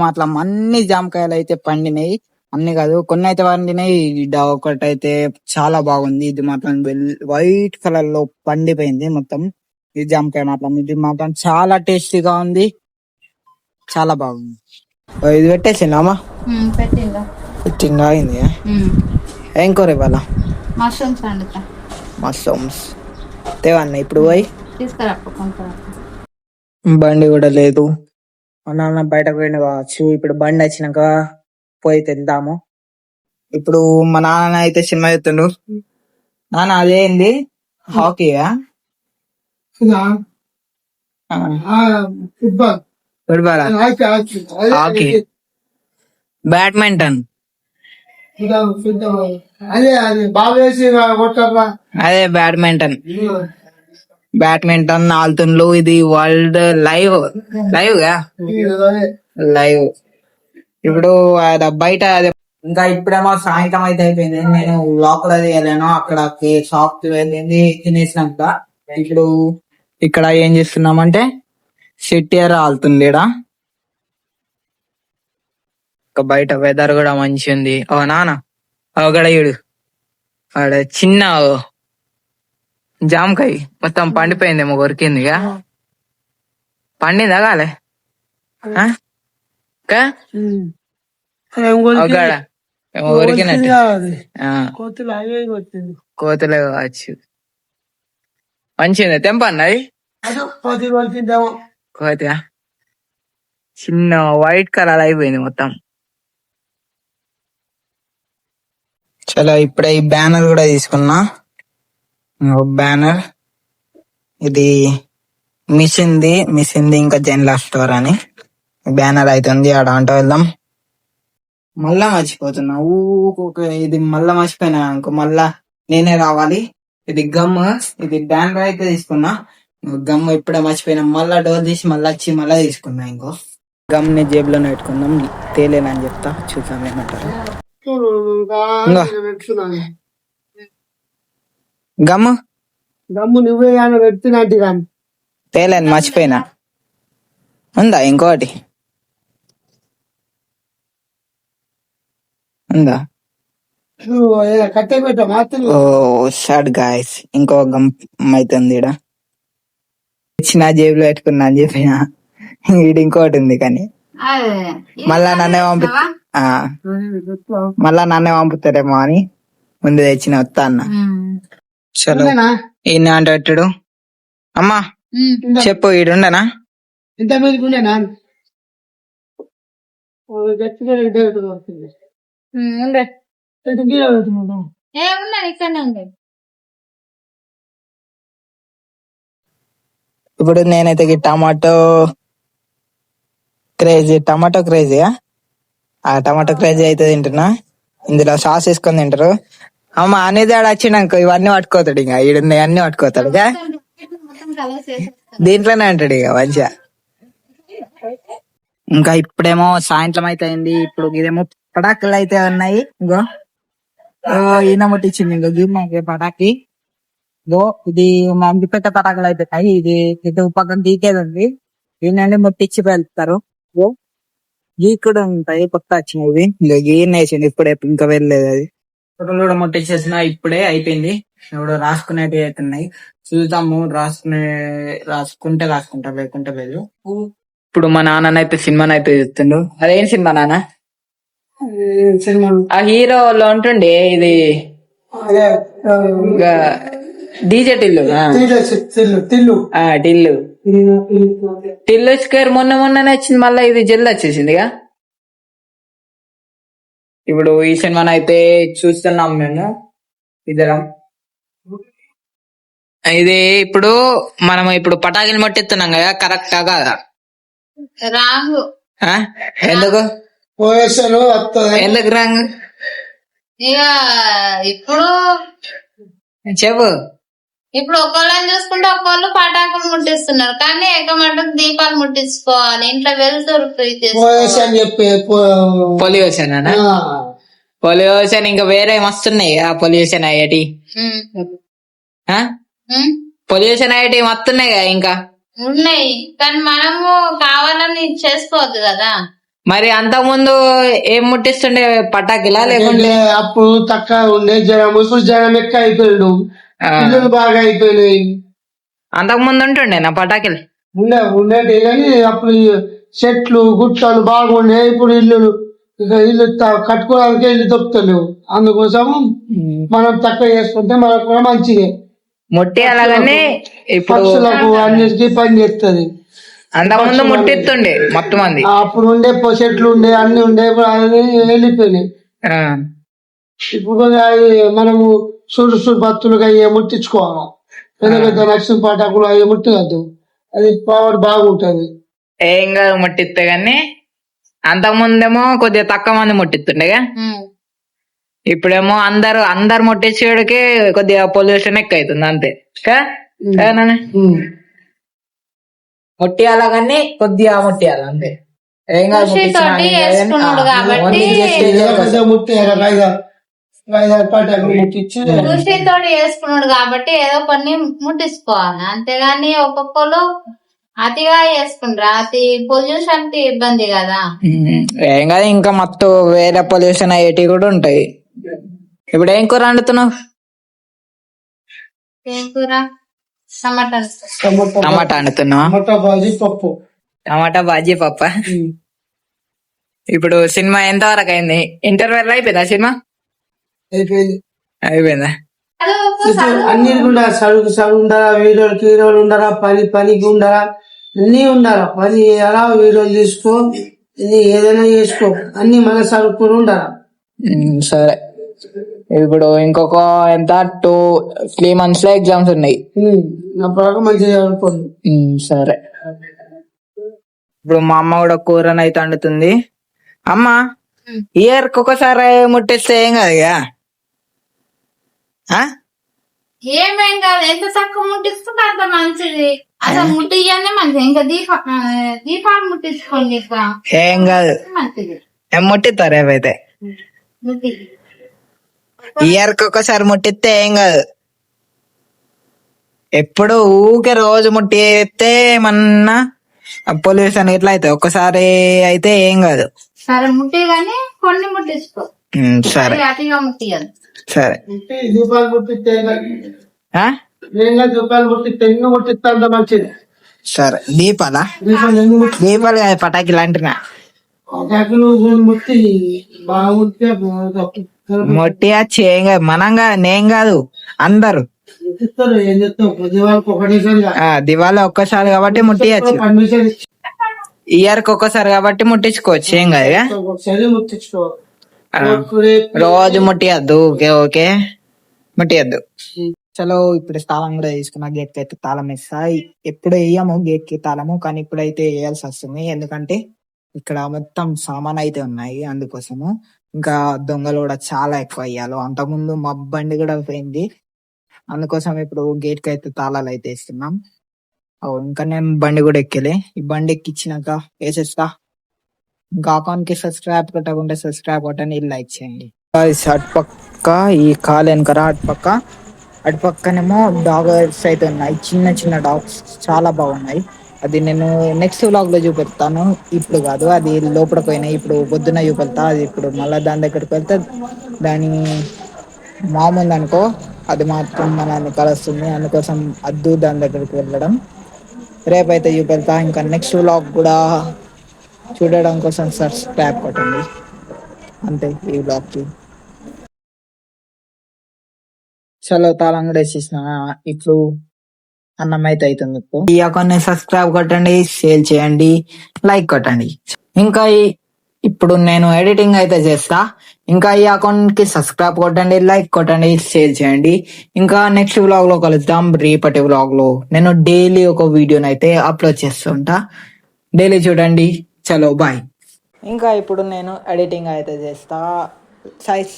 అట్లా అన్ని జామకాయలు అయితే పండినాయి. అన్ని కాదు, కొన్ని అయితే పండినాయి. ఒకటి అయితే చాలా బాగుంది. ఇది మాత్రం వైట్ కలర్ లో పండిపోయింది మొత్తం. ఈ జామకాయ మాత్రం, ఇది మాత్రం చాలా టేస్టీగా ఉంది, చాలా బాగుంది. ఇది పెట్టేసిందమ్మా, పెట్టిందా అయింది. ఏం కూర ఇవ్వాల? మష్రూమ్స్ తేవన్నా ఇప్పుడు పోయి. బండి కూడా లేదు, మా నాన్న బయటకు పోయిన కావచ్చు. ఇప్పుడు బండి వచ్చినాక పోయి తెద్దాము. ఇప్పుడు మా నాన్న అయితే సినిమా చెప్తుండు. నాన్న అదేంది, హాకీయా? Football, hockey, badminton. అదే బ్యాడ్మింటన్, బ్యాడ్మింటన్ ఆడుతుండ్రు. ఇది వరల్డ్ లైవ్ గా లైవ్. ఇప్పుడు బయట ఇంకా ఇప్పుడేమో సాయంత్రం అయితే అయిపోయింది. నేను లోపల తీయలేను, అక్కడ షాప్ వెళ్ళింది తినేసినాక. ఇప్పుడు ఇక్కడ ఏం చేస్తున్నామంటే షెట్టియర్ ఆడుతుంది ఈడ. బయట వెదర్ కూడా మంచి ఉంది. ఓ నాన్న గడయుడు ఆడ చిన్న జామకాయ మొత్తం పండిపోయిందేమో, కొరికింది. పండిందా కాలే? కోతులే కావచ్చు. మంచిది తెంపన్నది కోతి. చిన్న వైట్ కలర్ అయిపోయింది మొత్తం. చలో ఇప్పుడే ఈ బ్యానర్ కూడా తీసుకున్నా. బ్యానర్ ఇది మిషన్ది ఇంకా జనరల్ స్టోర్ అని బ్యానర్ అవుతుంది. ఆడ అంటూ వెళ్దాం. మళ్ళా మర్చిపోతున్నా, ఇది మళ్ళా మర్చిపోయినా అనుకో, మళ్ళా నేనే రావాలి. ఇది గమ్, ఇది బ్యానర్ అయితే తీసుకున్నా. గమ్ ఇప్పుడే మర్చిపోయినా, మళ్ళా డోర్ తీసి మళ్ళీ వచ్చి మళ్ళా తీసుకున్నా. ఇంకో గమ్ ని జేబులో పెట్టుకుందాం, తేలేనని చెప్తా, చూద్దాం ఏమంటారు. గమ్ నువ్వే పెడుతున్నట్టు తేలేని మర్చిపోయినా. ఉందా ఇంకోటి? ఉందా? షార్ట్ గాయస్, ఇంకో గమ్ అవుతుంది. ఈడ ఇచ్చిన జేబులో పెట్టుకున్నా అని చెప్పిన, ఈడ ఇంకోటి ఉంది. కానీ మళ్ళా నన్నే పంపుతారేమో అని ముందు తెచ్చిన, వస్తా అన్న. చలో ఈయన అంటే పెట్టాడు. అమ్మా చెప్పు, ఈడుండనా? ఇప్పుడు నేనైతే టమాటో క్రేజీ అయితే తింటున్నా. ఇందులో సాస్ వేసుకొని తింటారు. అమ్మ అనేది ఆడ వచ్చినాక ఇవన్నీ పట్టుకోతాడు. ఇంకా ఈడున్నాయి అన్ని పట్టుకోతాడు. దీంట్లోనే అంటాడు ఇక మంచిగా. ఇంకా ఇప్పుడేమో సాయంత్రం అయితే అయింది. ఇప్పుడు ఇదేమో పటాకులు అయితే ఉన్నాయి. ఇంకో ఈయన ముట్టించింది. ఇంకో గీమాకే పటాకి. ఇది మందిపెట్ట పటాకులు అయితే ఇది పక్కన గీకేది ఉంది. ఈయనండి ముట్టించి వెళ్తారు. గీకుడు ఉంటాయి కొత్త వచ్చినవి. ఇంకా గీయన వేసింది ఇప్పుడే, ఇంకా వెళ్ళలేదు. అది ఫోటోలు కూడా ముట్టించేసిన, ఇప్పుడే అయిపోయింది. ఇప్పుడు రాసుకునేవి అవుతున్నాయి. చూద్దాము, రాసుకుంటే రాసుకుంటా, లేకుంటే లేదు. ఇప్పుడు మా నాన్న అయితే సినిమానైతే చూస్తుండు. అదేం సినిమా నాన్న? ఆ హీరోలో ఉంటుండే ఇది డీజే టిల్లు. టిల్లు స్క్వేర్ మొన్ననే వచ్చింది, మళ్ళీ ఇది జల్ది వచ్చేసింది. ఇప్పుడు ఈ సినిమానైతే చూస్తున్నాం మేము ఇద్దరం. ఇది ఇప్పుడు మనం పటాకులు మొట్టెత్తున్నాం కదా, కరెక్టా కాదా? రాంగ్. ఎందుకు రాంగ్? ఇక ఇప్పుడు చెప్పు. ఇప్పుడు ఒక్కళ్ళని చూసుకుంటే ఒక్కళ్ళు పటాకులు ముట్టిస్తున్నారు, కానీ ఎక్కమంటకు దీపాలు ముట్టించుకోవాలి. ఇంట్లో వెళ్తారు పొల్యూషన్ ఇంకా వేరే మస్తున్నాయి. పొల్యూషన్ అయ్యేటి మస్తున్నాయి కదా, ఇంకా ఉన్నాయి. కానీ మనము కావాలని చేసుకోవద్దు కదా. మరి అంతకు ముందు ఏం ముట్టిస్తుండే పటాకిలా లేకుంటే అప్పుడు తక్కువ ఉండే జనం ఇప్పుడు జనం ఎక్కువ అయిపోయాడు, ఇల్లులు బాగా అయిపోయినాయి. అంతకు ముందు ఉంటుండే నా పటాకిలు ఉండేటి కానీ అప్పుడు చెట్లు గుట్టలు బాగుండే. ఇప్పుడు ఇల్లులు ఇక ఇల్లు కట్టుకోవడానికి ఇల్లు దొరుకుతలేవు. అందుకోసం మనం తక్కువ చేసుకుంటే మనకు కూడా మంచిదే. ముట్టి అలాగనే ఇప్పుడు పక్షులకు అన్నిటికీ పని చేస్తుంది. అంతకు ముందు ముట్టిస్తుండే మొత్తం మంది. అప్పుడు ఉండే చెట్లు ఉండే అన్ని ఉండే, ఇప్పుడు అన్ని వెళ్ళిపోయినాయి. ఇప్పుడు అవి మనము సుడు భక్తులుగా అయ్యే ముట్టించుకోవాలి. పెద్ద పెద్ద లక్ష్మీ పటాకులు అవి ముట్టగద్దు, అది పవర్ బాగుంటది. ఏం కాదు ముట్టిస్తే గాని అంతకు ముందేమో కొద్దిగా తక్కువ మంది ముట్టిస్తుండేగా. ఇప్పుడేమో అందరు ముట్టించేడికి కొద్దిగా పొల్యూషన్ ఎక్కువ అవుతుంది అంతే. ముట్టియాల కానీ కొద్దిగా ముట్టియాల అంతే. ఏం కాదు కృషితోటి చేసుకున్నాడు కాబట్టి ఏదో కొన్ని ముట్టించుకోవాలి. అంతేగాని ఒక్కొక్కరు అతిగా చేసుకుంటారు, అతి పొల్యూషన్ కి ఇబ్బంది కదా. ఏం కాదు, ఇంకా మొత్తం వేరే పొల్యూషన్ అయ్యేటివి కూడా ఉంటాయి. ఇప్పుడు ఏం కూర వండుతున్నావు? ఏం కూర? టమాటా వండుతున్నావు. టమాటా బాజీ పప్ప. ఇప్పుడు సినిమా ఎంత వరకు అయింది? ఇంటర్వెల్ అయిపోయిందా సినిమా? అయిపోయిందా? అన్ని ఉండాలా, చదువు ఉండాలా, హీరోలు ఉండాలా, పనికి ఉండాలా, అన్ని ఉండాలా. పని చేయాలా, వీడియోలు తీసుకో, ఏదైనా చేసుకో, అన్ని మన చదువుకుని ఉండాలా. సరే, ఇప్పుడు ఇంకొక ఎంత 2-3 months లో ఎగ్జామ్స్ ఉన్నాయి. అప్పటిదాకా మంచిగా చదువుకోండి. సరే, ఇప్పుడు మా అమ్మ కూడా కూరని అయితే వండుతుంది. అమ్మ, ఇయర్కి ఒకసారి ముట్టిస్తే ఏం కాదు ఇక? ఏమేం కాదు, ఎంత తక్కువ ముట్టిస్తుంటే అంత మంచిది. అసలు ముట్టియనే మంచిది. ఇంకా దీపాలు ముట్టించుకోండి, ఏం కాదు, మంచిది. ఏం ముట్టిస్తారు రేపైతే? ఇయర్కి ఒకసారి ముట్టిస్తే ఏం కాదు. ఎప్పుడు ఊకే రోజు ముట్టిస్తే ఏమన్నా పొల్యూషన్ ఇట్లా అయితే ఒక్కసారి అయితే ఏం కాదు. సరే ముట్టి గానీ కొన్ని ముట్టించుకో. సరే అతిగా ముట్టియాలి. సరే, దీపాలు ముట్టిస్తే దీపాలు ముట్టిస్తే ఎన్ని ముట్టిస్తా అంత మంచిది. సరే, దీపాలు కాదు, పటాకి లాంటినా ముట్టి బాగుంటే మొట్టి వచ్చి ఏం కాదు, మనంగా నేను కాదు అందరు ఏం చెప్తావు. దివాళి ఒక్కసారి కాబట్టి ముట్టియచ్చు, ఇయర్కి ఒక్కసారి కాబట్టి ముట్టించుకోవచ్చు, ఏం కాదు. రోజు ముట్టియద్దు, ఓకే ఓకే, ముట్టియద్దు. చలో, ఇప్పుడు తాళం కూడా తీసుకున్నా. గేట్ కి అయితే తాళం వేస్తా. ఎప్పుడు వేయము గేట్ కి తాళము, కానీ ఇప్పుడైతే వేయాల్సి వస్తుంది. ఎందుకంటే ఇక్కడ మొత్తం సామాన్ అయితే ఉన్నాయి, అందుకోసము. ఇంకా దొంగలు కూడా చాలా ఎక్కువ అయ్యారు. అంతకుముందు మా బండి కూడా పోయింది, అందుకోసం ఇప్పుడు గేట్ కి అయితే తాళాలు అయితే వేస్తున్నాం. ఇంకా నేను బండి కూడా ఎక్కలే. ఈ బండి ఎక్కిచ్చినాక వేసేస్తా. ఇంకా అకౌంట్ కి సబ్స్క్రైబ్ కొట్టకుంటే సబ్స్క్రైబ్ కొట్టండి, లైక్ చేయండి. అటుపక్క ఈ కాలు వెనకరా, అటుపక్కనేమో డాగ్స్ అయితే ఉన్నాయి, చిన్న చిన్న డాగ్స్ చాలా బాగున్నాయి. అది నేను నెక్స్ట్ వ్లాగ్ లో చూపెడతాను, ఇప్పుడు కాదు. అది లోపల పోయినాయి, ఇప్పుడు పొద్దున్న చూపెడతా. అది ఇప్పుడు మళ్ళీ దాని దగ్గరికి వెళ్తే దాని మామూలు అనుకో, అది మాత్రం మనల్ని కలుస్తుంది. అందుకోసం అద్దు దాని దగ్గరికి వెళ్ళడం. రేపైతే చూపెడతా. ఇంకా నెక్స్ట్ వ్లాగ్ కూడా చూడడం కోసం సబ్స్క్రైబ్ కొట్టండి, అంతే ఈ వ్లాగ్ కి. చలో, తాళం కూడా వేసేసిన. ఇప్పుడు అన్నం అయితే అవుతుంది. ఈ అకౌంట్ సబ్స్క్రైబ్ కొట్టండి, షేర్ చేయండి, లైక్ కొట్టండి. ఇంకా ఇప్పుడు నేను ఎడిటింగ్ అయితే చేస్తా. ఇంకా ఈ అకౌంట్ కి సబ్స్క్రైబ్ కొట్టండి, లైక్ కొట్టండి, షేర్ చేయండి. ఇంకా నెక్స్ట్ వ్లాగ్ లో కలుద్దాం. రేపటి వ్లాగ్ లో నేను డైలీ ఒక వీడియోని అయితే అప్లోడ్ చేస్తుంటా, డైలీ చూడండి. చలో, బాయ్. ఇంకా ఇప్పుడు నేను ఎడిటింగ్ అయితే చేస్తా. సైజ్